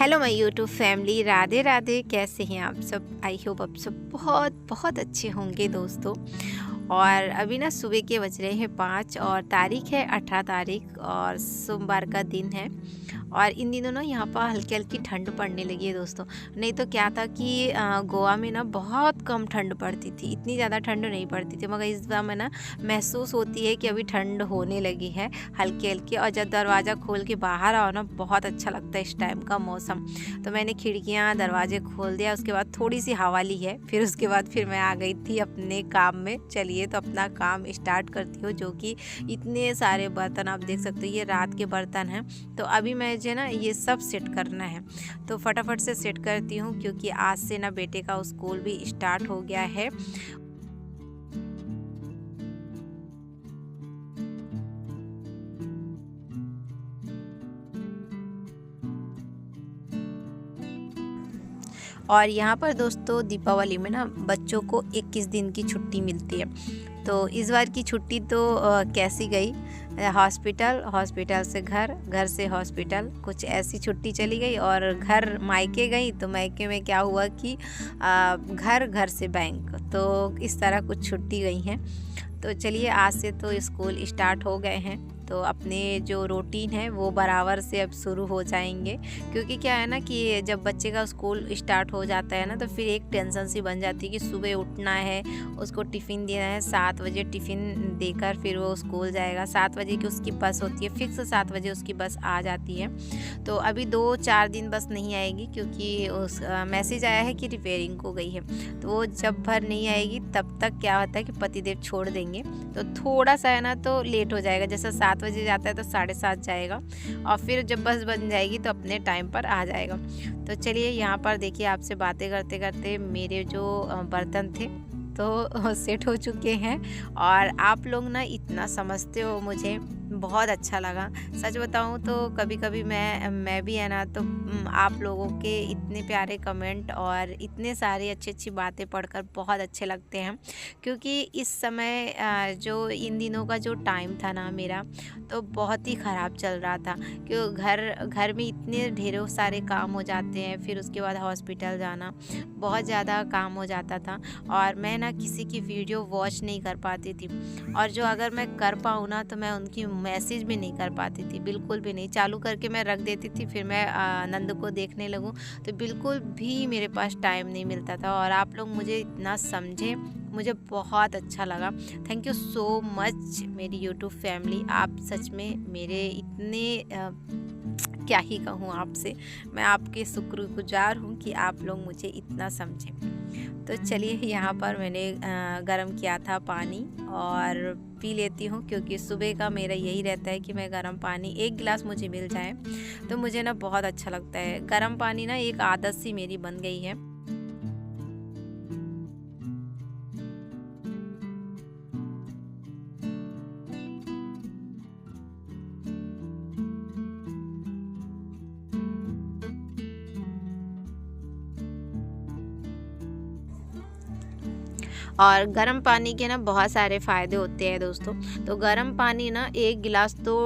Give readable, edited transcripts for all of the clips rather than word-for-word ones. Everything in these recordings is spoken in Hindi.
Hello my YouTube family, Radhe Radhe. कैसे हैं आप सब? आई होप आप सब बहुत बहुत अच्छे होंगे दोस्तों। और अभी ना सुबह के बज रहे हैं 5 और तारीख है 18 तारीख और सोमवार का दिन है। और इन दिनों ना यहाँ पर हल्की हल्की ठंड पड़ने लगी है दोस्तों। नहीं तो क्या था कि गोवा में ना बहुत कम ठंड पड़ती थी, इतनी ज़्यादा ठंड नहीं पड़ती थी, मगर इस बार में ना महसूस होती है कि अभी ठंड होने लगी है हल्की हल्की। और जब दरवाज़ा खोल के बाहर आओ ना, बहुत अच्छा लगता है इस टाइम का मौसम। तो मैंने खिड़कियाँ दरवाजे खोल दिया, उसके बाद थोड़ी सी हवा ली है, फिर मैं आ गई थी अपने काम में। चलिए तो अपना काम स्टार्ट करती हूँ, जो कि इतने सारे बर्तन आप देख सकते हो, ये रात के बर्तन हैं। तो अभी मुझे ना ये सब सेट करना है, तो फटाफट से सेट करती हूँ, क्योंकि आज से ना बेटे का स्कूल भी स्टार्ट हो गया है। और यहाँ पर दोस्तों दीपावली में ना बच्चों को 21 दिन की छुट्टी मिलती है। तो इस बार की छुट्टी तो कैसी गई, हॉस्पिटल से घर, घर से हॉस्पिटल, कुछ ऐसी छुट्टी चली गई। और घर मायके गई तो मायके में क्या हुआ कि घर से बैंक, तो इस तरह कुछ छुट्टी गई हैं। तो चलिए आज से तो स्कूल स्टार्ट हो गए हैं, तो अपने जो रूटीन है वो बराबर से अब शुरू हो जाएंगे। क्योंकि क्या है ना कि जब बच्चे का स्कूल स्टार्ट हो जाता है ना, तो फिर एक टेंशन सी बन जाती है कि सुबह उठना है, उसको टिफ़िन देना है, 7 बजे टिफ़िन देकर फिर वो स्कूल जाएगा। 7 बजे की उसकी बस होती है, फिक्स 7 बजे उसकी बस आ जाती है। तो अभी 2-4 दिन बस नहीं आएगी, क्योंकि उस मैसेज आया है कि रिपेयरिंग को गई है। तो वो जब भर नहीं आएगी तब तक क्या होता है कि पतिदेव छोड़ देंगे, तो थोड़ा सा है ना तो लेट हो जाएगा। जैसे 7 बजे जाता है तो 7:30 जाएगा, और फिर जब बस बन जाएगी तो अपने टाइम पर आ जाएगा। तो चलिए यहाँ पर देखिए, आपसे बातें करते करते मेरे जो बर्तन थे तो सेट हो चुके हैं। और आप लोग ना इतना समझते हो, मुझे बहुत अच्छा लगा। सच बताऊँ तो कभी कभी मैं भी है ना तो आप लोगों के इतने प्यारे कमेंट और इतने सारी अच्छी अच्छी बातें पढ़कर बहुत अच्छे लगते हैं। क्योंकि इस समय जो इन दिनों का जो टाइम था ना मेरा, तो बहुत ही ख़राब चल रहा था। क्यों, घर घर में इतने ढेरों सारे काम हो जाते हैं, फिर उसके बाद हॉस्पिटल जाना, बहुत ज़्यादा काम हो जाता था। और मैं ना किसी की वीडियो वॉच नहीं कर पाती थी, और जो अगर मैं कर पाऊँ ना तो मैं उनकी मैसेज भी नहीं कर पाती थी, बिल्कुल भी नहीं। चालू करके मैं रख देती थी, फिर मैं आनंद को देखने लगूँ, तो बिल्कुल भी मेरे पास टाइम नहीं मिलता था। और आप लोग मुझे इतना समझे, मुझे बहुत अच्छा लगा। थैंक यू सो मच मेरी यूट्यूब फैमिली, आप सच में मेरे इतने क्या ही कहूँ आपसे, मैं आपके शुक्रगुजार हूँ कि आप लोग मुझे इतना समझें। तो चलिए यहाँ पर मैंने गरम किया था पानी, और पी लेती हूँ, क्योंकि सुबह का मेरा यही रहता है कि मैं गरम पानी 1 गिलास मुझे मिल जाए तो मुझे ना बहुत अच्छा लगता है। गरम पानी ना एक आदत सी मेरी बन गई है। और गर्म पानी के ना बहुत सारे फ़ायदे होते हैं दोस्तों। तो गर्म पानी ना 1 गिलास तो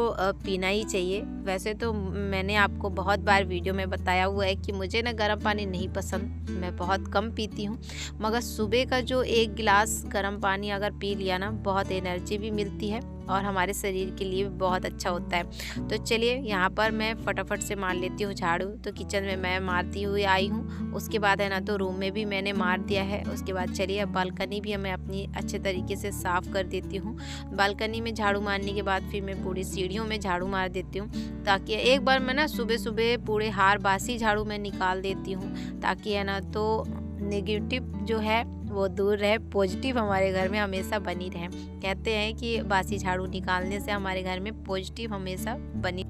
पीना ही चाहिए। वैसे तो मैंने आपको बहुत बार वीडियो में बताया हुआ है कि मुझे ना गर्म पानी नहीं पसंद, मैं बहुत कम पीती हूँ। मगर सुबह का जो 1 गिलास गर्म पानी अगर पी लिया ना, बहुत एनर्जी भी मिलती है और हमारे शरीर के लिए भी बहुत अच्छा होता है। तो चलिए यहाँ पर मैं फटाफट से मार लेती हूँ झाड़ू। तो किचन में मैं मारती हुई आई हूँ, उसके बाद है ना तो रूम में भी मैंने मार दिया है। उसके बाद चलिए अब बालकनी भी मैं अपनी अच्छे तरीके से साफ़ कर देती हूँ। बालकनी में झाड़ू मारने के बाद फिर मैं पूरी सीढ़ियों में झाड़ू मार देती हूँ, ताकि एक बार मैं ना सुबह सुबह पूरे हार बासी झाड़ू मैं निकाल देती हूँ, ताकि है ना तो नेगेटिव जो है वो दूर रहे, पॉजिटिव हमारे घर में हमेशा बनी रहे। कहते हैं कि बासी झाड़ू निकालने से हमारे घर में पॉजिटिव हमेशा बनी।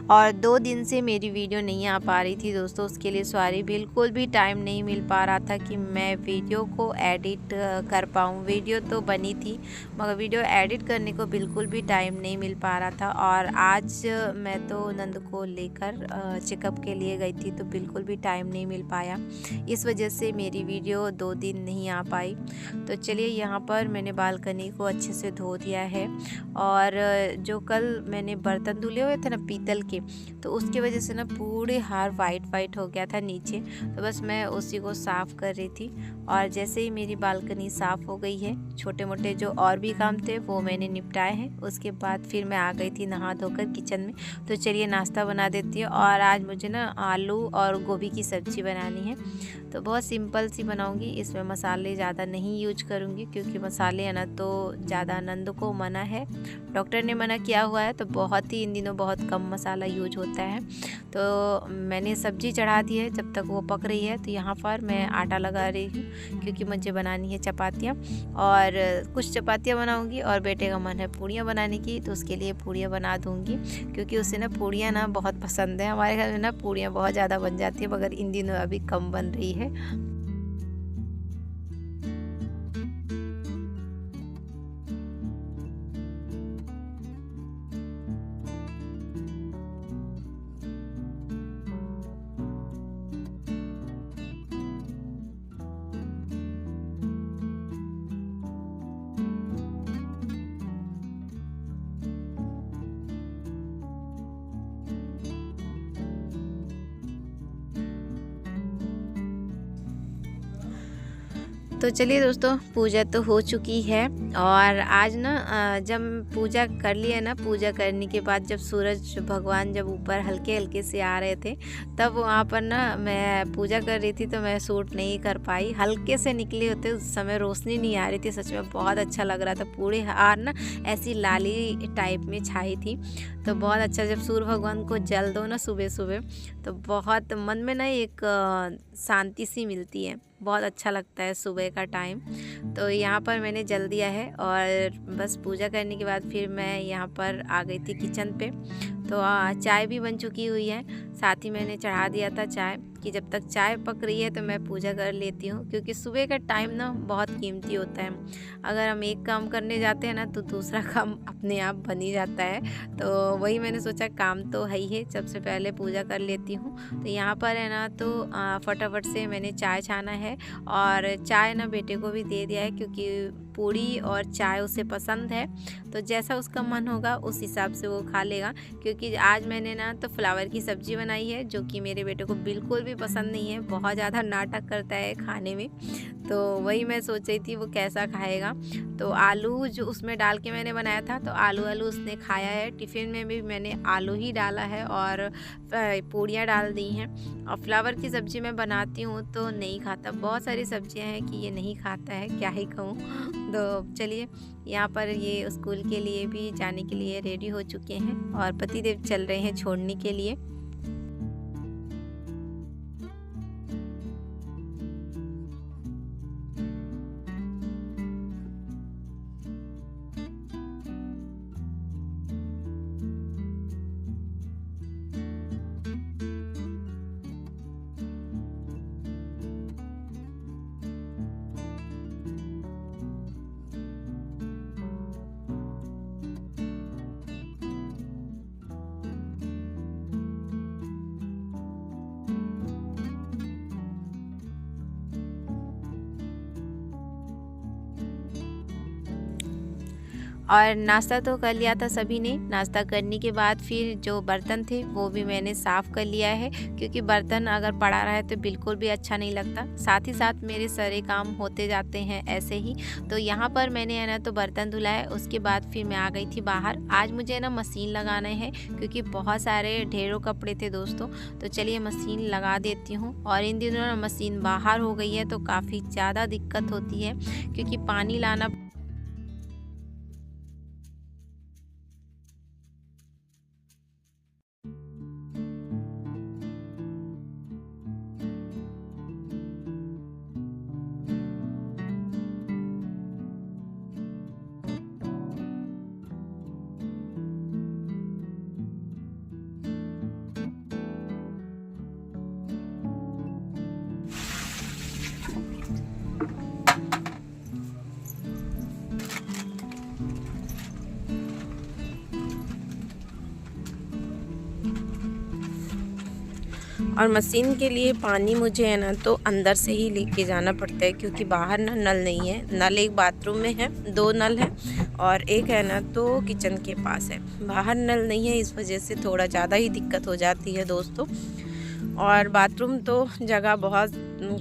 और 2 दिन से मेरी वीडियो नहीं आ पा रही थी दोस्तों, उसके लिए सॉरी। बिल्कुल भी टाइम नहीं मिल पा रहा था कि मैं वीडियो को एडिट कर पाऊँ। वीडियो तो बनी थी मगर वीडियो एडिट करने को बिल्कुल भी टाइम नहीं मिल पा रहा था। और आज मैं तो नंद को लेकर चेकअप के लिए गई थी, तो बिल्कुल भी टाइम नहीं मिल पाया। इस वजह से मेरी वीडियो 2 दिन नहीं आ पाई। तो चलिए, यहाँ पर मैंने बालकनी को अच्छे से धो दिया है। और जो कल मैंने बर्तन धुले हुए थे ना पीतल के, तो उसकी वजह से ना पूरे हार वाइट हो गया था नीचे। तो बस मैं उसी को साफ़ कर रही थी। और जैसे ही मेरी बालकनी साफ़ हो गई है, छोटे मोटे जो और भी काम थे वो मैंने निपटाए हैं। उसके बाद फिर मैं आ गई थी नहा धोकर किचन में। तो चलिए नाश्ता बना देती हूँ। और आज मुझे ना आलू और गोभी की सब्ज़ी बनानी है, तो बहुत सिंपल सी बनाऊंगी। इसमें मसाले ज़्यादा नहीं यूज करूंगी, क्योंकि मसाले है ना तो ज़्यादा नंद को मना है, डॉक्टर ने मना किया हुआ है। तो बहुत ही इन दिनों बहुत कम मसाला यूज होता है। तो मैंने सब्ज़ी चढ़ा दी है, जब तक वो पक रही है तो यहाँ पर मैं आटा लगा रही हूँ, क्योंकि मुझे बनानी है चपातियाँ। और कुछ चपातियाँ बनाऊँगी और बेटे का मन है पूड़ियाँ बनाने की, तो उसके लिए पूड़ियाँ बना दूँगी, क्योंकि उसे ना पूड़ियाँ ना बहुत पसंद है। हमारे घर में ना पूड़ियाँ बहुत ज़्यादा बन जाती है, मगर इन दिनों अभी कम बन रही है। तो चलिए दोस्तों, पूजा तो हो चुकी है। और आज ना जब पूजा कर लिया ना, पूजा करने के बाद जब सूरज भगवान जब ऊपर हल्के हल्के से आ रहे थे, तब वहाँ पर ना मैं पूजा कर रही थी, तो मैं शूट नहीं कर पाई। हल्के से निकले होते, उस समय रोशनी नहीं आ रही थी। सच में बहुत अच्छा लग रहा था, पूरे हार ना ऐसी लाली टाइप में छाई थी। तो बहुत अच्छा, जब सूर्य भगवान को जल दो ना सुबह सुबह, तो बहुत मन में ना एक शांति सी मिलती है। बहुत अच्छा लगता है सुबह का टाइम। तो यहाँ पर मैंने जल दिया है, और बस पूजा करने के बाद फिर मैं यहाँ पर आ गई थी किचन पे। तो चाय भी बन चुकी हुई है, साथ ही मैंने चढ़ा दिया था चाय, कि जब तक चाय पक रही है तो मैं पूजा कर लेती हूँ, क्योंकि सुबह का टाइम ना बहुत कीमती होता है। अगर हम एक काम करने जाते हैं ना, तो दूसरा काम अपने आप बन ही जाता है। तो वही मैंने सोचा, काम तो है ही है, सबसे पहले पूजा कर लेती हूँ। तो यहाँ पर है ना, तो फटाफट से मैंने चाय छाना है, और चाय ना बेटे को भी दे दिया है, क्योंकि पूड़ी और चाय उसे पसंद है। तो जैसा उसका मन होगा उस हिसाब से वो खा लेगा। क्योंकि आज मैंने ना तो फ्लावर की सब्ज़ी बनाई है, जो कि मेरे बेटे को बिल्कुल भी पसंद नहीं है, बहुत ज़्यादा नाटक करता है खाने में। तो वही मैं सोच रही थी वो कैसा खाएगा। तो आलू जो उसमें डाल के मैंने बनाया था, तो आलू उसने खाया है। टिफ़िन में भी मैंने आलू ही डाला है और पूड़ियाँ डाल दी हैं। और फ्लावर की सब्ज़ी मैं बनाती हूँ तो नहीं खाता। बहुत सारी सब्जियाँ हैं कि ये नहीं खाता है, क्या ही कहूँ। तो चलिए, यहाँ पर ये स्कूल के लिए भी जाने के लिए रेडी हो चुके हैं, और पतिदेव चल रहे हैं छोड़ने के लिए। और नाश्ता तो कर लिया था सभी ने। नाश्ता करने के बाद फिर जो बर्तन थे वो भी मैंने साफ़ कर लिया है, क्योंकि बर्तन अगर पड़ा रहा है तो बिल्कुल भी अच्छा नहीं लगता। साथ ही साथ मेरे सारे काम होते जाते हैं ऐसे ही। तो यहाँ पर मैंने है ना तो बर्तन धुलाए, उसके बाद फिर मैं आ गई थी बाहर। आज मुझे ना मशीन लगाना है, क्योंकि बहुत सारे ढेरों कपड़े थे दोस्तों। तो चलिए मशीन लगा देती हूँ। और इन दिनों ना मशीन बाहर हो गई है, तो काफ़ी ज़्यादा दिक्कत होती है, क्योंकि पानी लाना और मशीन के लिए पानी मुझे है ना तो अंदर से ही लेके जाना पड़ता है, क्योंकि बाहर ना नल नहीं है। नल एक बाथरूम में है, 2 नल है, और एक है ना तो किचन के पास है। बाहर नल नहीं है, इस वजह से थोड़ा ज़्यादा ही दिक्कत हो जाती है दोस्तों। और बाथरूम तो जगह बहुत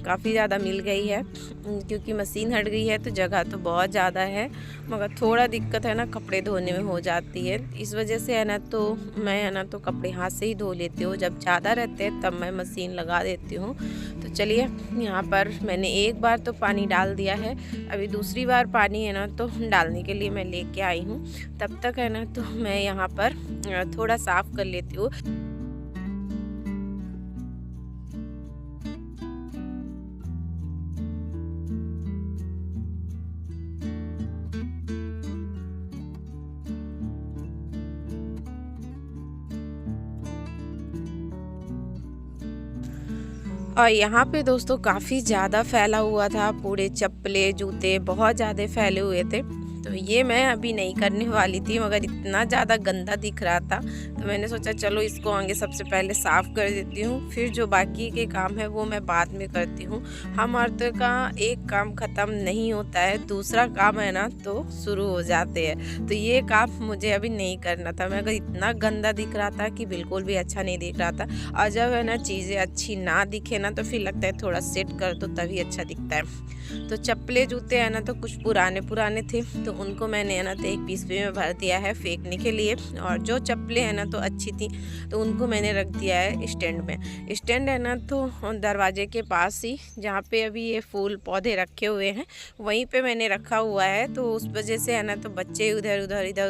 काफ़ी ज़्यादा मिल गई है, क्योंकि मशीन हट गई है तो जगह तो बहुत ज़्यादा है, मगर थोड़ा दिक्कत है ना कपड़े धोने में हो जाती है। इस वजह से है ना तो मैं है ना तो कपड़े हाथ से ही धो लेती हूँ। जब ज़्यादा रहते हैं तब मैं मशीन लगा देती हूँ। तो चलिए, यहाँ पर मैंने एक बार तो पानी डाल दिया है, अभी दूसरी बार पानी है ना तो डालने के लिए मैं लेके आई हूँ। तब तक है ना तो मैं यहाँ पर थोड़ा साफ़ कर लेती हूँ। और यहाँ पे दोस्तों काफ़ी ज़्यादा फैला हुआ था, पूरे चप्पलें जूते बहुत ज़्यादा फैले हुए थे। तो ये मैं अभी नहीं करने वाली थी, मगर इतना ज़्यादा गंदा दिख रहा था तो मैंने सोचा चलो इसको आगे सबसे पहले साफ़ कर देती हूँ, फिर जो बाकी के काम है वो मैं बाद में करती हूँ। हम औरतों का एक काम ख़त्म नहीं होता है, दूसरा काम है ना तो शुरू हो जाते हैं। तो ये काम मुझे अभी नहीं करना था, मगर इतना गंदा दिख रहा था कि बिल्कुल भी अच्छा नहीं दिख रहा था। और जब है ना चीज़ें अच्छी ना दिखे ना तो फिर लगता है थोड़ा सेट कर दो तभी अच्छा दिखता है। तो चप्पलें जूते है ना तो कुछ पुराने पुराने थे, तो उनको मैंने है ना तो एक पीसवे में भर दिया है फेंकने के लिए। और जो चप्पलें है ना तो अच्छी थी तो उनको मैंने रख दिया है स्टैंड में। स्टैंड है ना तो दरवाजे के पास ही, जहाँ पे अभी ये फूल पौधे रखे हुए हैं वहीं पे मैंने रखा हुआ है। तो उस वजह से है ना तो बच्चे इधर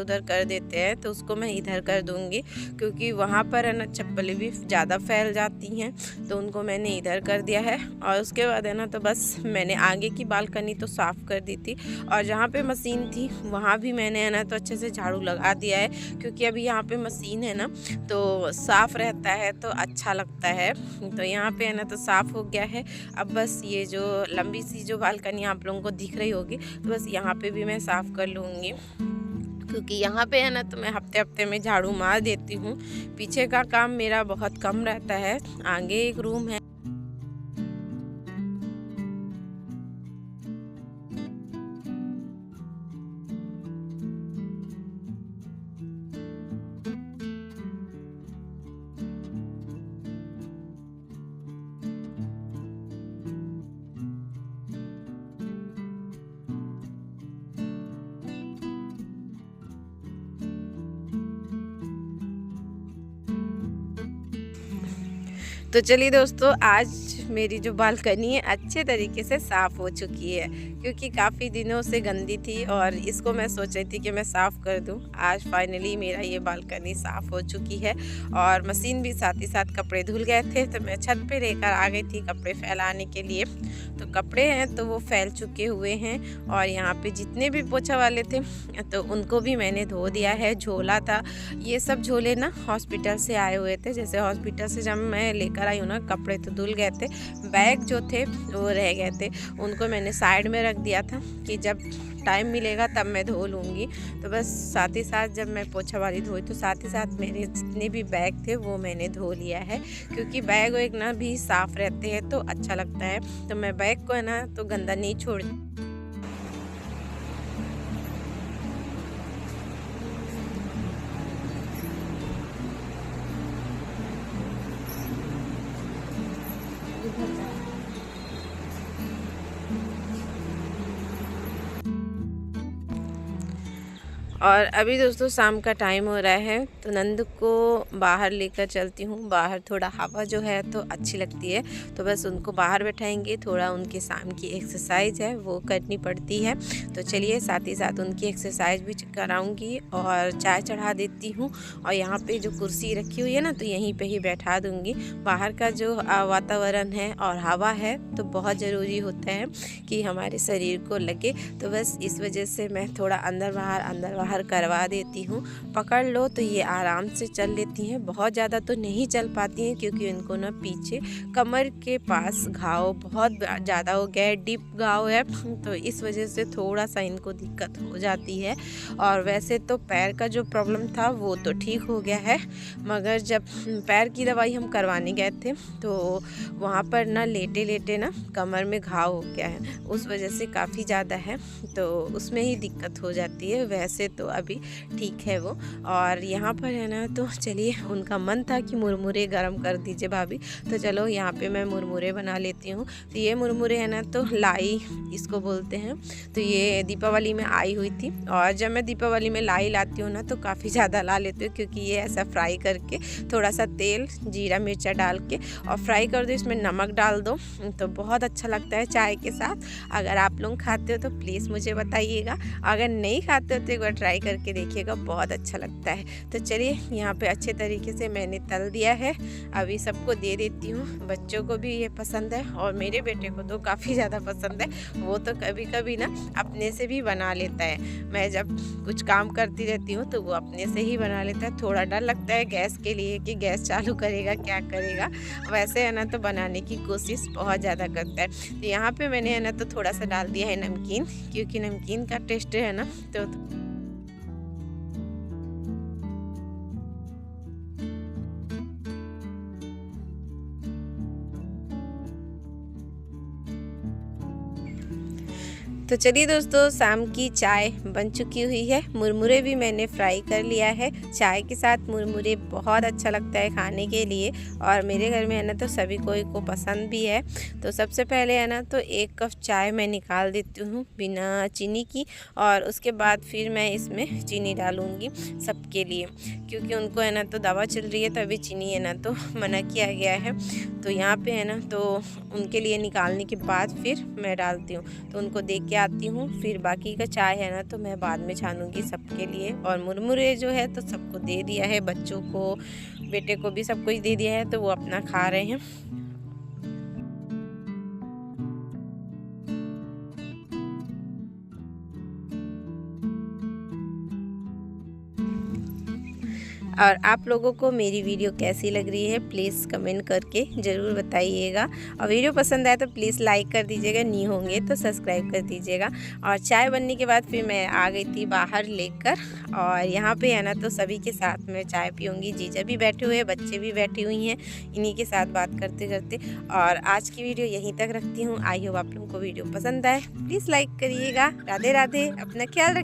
उधर कर देते हैं, तो उसको मैं इधर कर दूँगी, क्योंकि वहाँ पर है ना चप्पलें भी ज़्यादा फैल जाती हैं। तो उनको मैंने इधर कर दिया है। और उसके बाद है ना तो बस मैंने आगे की बालकनी तो साफ़ कर दी थी, और जहाँ पे मशीन थी वहाँ भी मैंने है ना तो अच्छे से झाड़ू लगा दिया है, क्योंकि अभी यहाँ पे मशीन है ना तो साफ़ रहता है तो अच्छा लगता है। तो यहाँ पे है ना तो साफ़ हो गया है। अब बस ये जो लंबी सी जो बालकनी आप लोगों को दिख रही होगी, तो बस यहाँ पे भी मैं साफ़ कर लूँगी, क्योंकि यहाँ पे है ना तो मैं हफ्ते हफ्ते में झाड़ू मार देती हूँ। पीछे का काम मेरा बहुत कम रहता है, आगे एक रूम है। तो चलिए दोस्तों, आज मेरी जो बालकनी है अच्छे तरीके से साफ़ हो चुकी है, क्योंकि काफ़ी दिनों से गंदी थी और इसको मैं सोच रही थी कि मैं साफ़ कर दूं। आज फाइनली मेरा ये बालकनी साफ़ हो चुकी है, और मशीन भी साथ ही साथ कपड़े धुल गए थे तो मैं छत पे लेकर आ गई थी कपड़े फैलाने के लिए। तो कपड़े हैं तो वो फैल चुके हुए हैं, और यहाँ पे जितने भी पोछा वाले थे तो उनको भी मैंने धो दिया है। झोला था, ये सब झोले ना हॉस्पिटल से आए हुए थे। जैसे हॉस्पिटल से जब मैं लेकर आई हूँ ना, कपड़े तो धुल गए थे, बैग जो थे वो रह गए थे, उनको मैंने साइड में रख दिया था कि जब टाइम मिलेगा तब मैं धो लूँगी। तो बस साथ ही साथ जब मैं पोछा वाली धोई तो साथ ही साथ मेरे जितने भी बैग थे वो मैंने धो लिया है, क्योंकि बैग एक ना भी साफ़ रहते हैं तो अच्छा लगता है। तो मैं बैग को है ना तो गंदा नहीं छोड़ती। और अभी दोस्तों शाम का टाइम हो रहा है, तो नंद को बाहर लेकर चलती हूँ। बाहर थोड़ा हवा जो है तो अच्छी लगती है, तो बस उनको बाहर बैठाएंगे। थोड़ा उनके शाम की एक्सरसाइज है वो करनी पड़ती है, तो चलिए साथ ही साथ उनकी एक्सरसाइज भी कराऊंगी और चाय चढ़ा देती हूँ। और यहाँ पे जो कुर्सी रखी हुई है ना तो यहीं पे ही बैठा दूँगी। बाहर का जो वातावरण है और हवा है तो बहुत ज़रूरी होता है कि हमारे शरीर को लगे, तो बस इस वजह से मैं थोड़ा अंदर बाहर बाहर करवा देती हूँ। पकड़ लो तो ये आराम से चल लेती हैं, बहुत ज़्यादा तो नहीं चल पाती हैं क्योंकि इनको ना पीछे कमर के पास घाव बहुत ज़्यादा हो गया है, डीप घाव है, तो इस वजह से थोड़ा सा इनको दिक्कत हो जाती है। और वैसे तो पैर का जो प्रॉब्लम था वो तो ठीक हो गया है, मगर जब पैर की दवाई हम करवाने गए थे तो वहाँ पर ना लेटे लेटे ना कमर में घाव हो गया है, उस वजह से काफ़ी ज़्यादा है, तो उसमें ही दिक्कत हो जाती है। वैसे तो अभी ठीक है वो। और यहाँ पर है ना, तो चलिए उनका मन था कि मुरमुरे गरम कर दीजिए भाभी, तो चलो यहाँ पे मैं मुरमुरे बना लेती हूँ। तो ये मुरमुरे है ना, तो लाई इसको बोलते हैं। तो ये दीपावली में आई हुई थी, और जब मैं दीपावली में लाई लाती हूँ ना तो काफ़ी ज़्यादा ला लेती हूँ, क्योंकि ये ऐसा फ्राई करके थोड़ा सा तेल जीरा मिर्चा डाल के और फ्राई कर दो, इसमें नमक डाल दो तो बहुत अच्छा लगता है चाय के साथ। अगर आप लोग खाते हो तो प्लीज़ मुझे बताइएगा, अगर नहीं खाते हो तो एक बार ट्राई करके देखिएगा, बहुत अच्छा लगता है। तो चलिए यहाँ पे अच्छे तरीके से मैंने तल दिया है, अभी सबको दे देती हूँ। बच्चों को भी ये पसंद है और मेरे बेटे को तो काफ़ी ज़्यादा पसंद है, वो तो कभी कभी ना अपने से भी बना लेता है। मैं जब कुछ काम करती रहती हूँ तो वो अपने से ही बना लेता है। थोड़ा डर लगता है गैस के लिए कि गैस चालू करेगा क्या करेगा, वैसे है ना तो बनाने की कोशिश बहुत ज़्यादा करता है। तो यहाँ पे मैंने है ना तो थोड़ा सा डाल दिया है नमकीन, क्योंकि नमकीन का टेस्ट है ना तो तो चलिए दोस्तों, शाम की चाय बन चुकी हुई है। मुरमुरे भी मैंने फ्राई कर लिया है। चाय के साथ मुरमुरे बहुत अच्छा लगता है खाने के लिए, और मेरे घर में है ना तो सभी कोई को पसंद भी है। तो सबसे पहले है ना तो 1 कप चाय मैं निकाल देती हूँ बिना चीनी की, और उसके बाद फिर मैं इसमें चीनी डालूँगी सबके लिए, क्योंकि उनको है ना तो दवा चल रही है तो अभी चीनी है ना तो मना किया गया है। तो यहाँ पे है ना तो उनके लिए निकालने के बाद फिर मैं डालती हूँ, तो उनको दे के आती हूँ। फिर बाकी का चाय है ना तो मैं बाद में छानूंगी सबके लिए। और मुरमुरे जो है तो सबको दे दिया है, बच्चों को, बेटे को भी सब कुछ दे दिया है, तो वो अपना खा रहे हैं। और आप लोगों को मेरी वीडियो कैसी लग रही है प्लीज़ कमेंट करके ज़रूर बताइएगा, और वीडियो पसंद आए तो प्लीज़ लाइक कर दीजिएगा, न्यू होंगे तो सब्सक्राइब कर दीजिएगा। और चाय बनने के बाद फिर मैं आ गई थी बाहर लेकर, और यहाँ पे है ना तो सभी के साथ मैं चाय पीऊँगी। जीजा भी बैठे हुए हैं, बच्चे भी बैठी हुई हैं, इन्हीं के साथ बात करते करते। और आज की वीडियो यहीं तक रखती हूँ। आई होप आप लोगों को वीडियो पसंद आए, प्लीज़ लाइक करिएगा। राधे राधे, अपना ख्याल रखिए।